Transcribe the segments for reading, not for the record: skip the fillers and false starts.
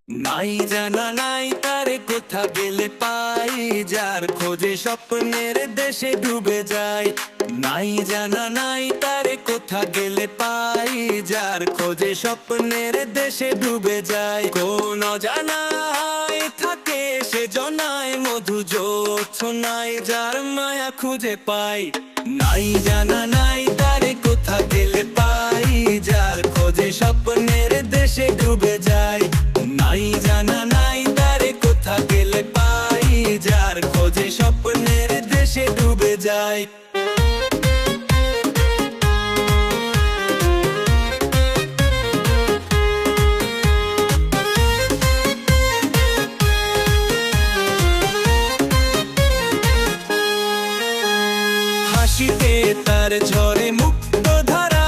নাই জানা নাই তারে কোথা গেলে পাই, যার খোঁজে স্বপ্নের দেশে ডুবে যায়। নাই জানা নাই তারে কোথা গেলে পাই, যার খোঁজে স্বপ্নের দেশে ডুবে যায়। কোন অজানায় থাকে সে জনায় মধু জোছনায়, যার মায়া খুঁজে পাই। নাই জানা নাই তারে কোথা গেলে পাই, যার খোঁজে স্বপ্নের দেশে ডুবে যায়। নাই জানা নাই তারে কোথা গেলে পাই, যার খোঁজে স্বপ্নের দেশে ডুবে যায়। হাসিতে তার ঝরে মুক্ত ধারা,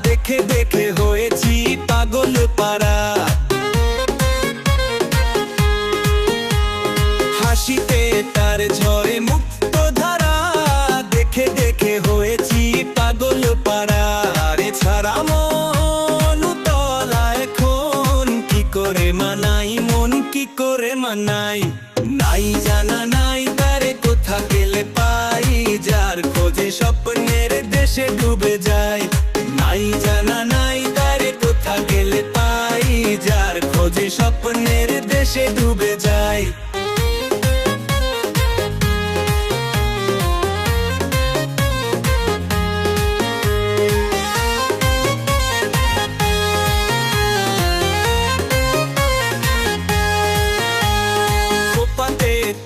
দেখে দেখে হয়েছি পাগল পারা। হাসিতে তার ঝরে মুক্ত ধারা, দেখে দেখে হয়েছি পাগল পারা। আরে ছাড়া মন উতলা এখন, কি করে মানাই মন কি করে মানাই। নাই জানা নাই তারে কোথা গেলে পাই, যার খোঁজে স্বপ্নের দেশে ডুবে যায়। নাই জানা নাই তারে কোথা গেলে পাই, যার খোঁজে স্বপ্নের দেশে ডুবে যায়।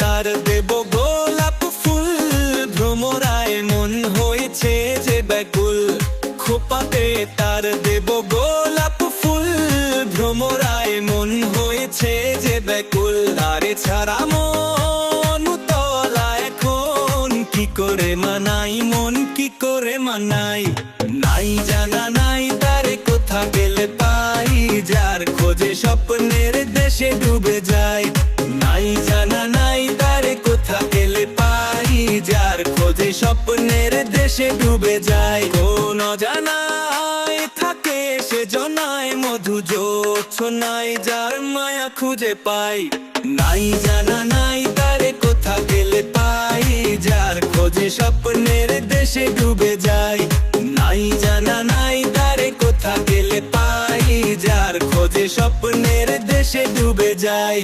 তার দেব গোলাপ ফুল, ভ্রমরায় মন হয়েছে যে ব্যাকুল। খোপাতে তার দেব গোলাপ ফুল, ভ্রমরায় মন হয়েছে যে ব্যাকুল। আরে ছাড়া মন উতলা এখন, কি করে মানাই মন কি করে মানাই। নাই জানা নাই তারে কোথা গেলে পাই, যার খোঁজে স্বপ্নের দেশে ডুবে যায়। নাই জানা নাই তারে কোথা গেলে পাই, যার খোঁজে স্বপ্নের দেশে ডুবে যায়। কোন অজানায় থাকে সে জনায় মধু জোছনায়, যার মায়া খুঁজে পাই। নাই জানা নাই তারে কোথা গেলে পাই, যার খোঁজে স্বপ্নের দেশে ডুবে যায়। নাই জানা নাই তারে কোথা গেলে পাই, যার খোঁজে স্বপ্নের দেশে ডুবে যায়।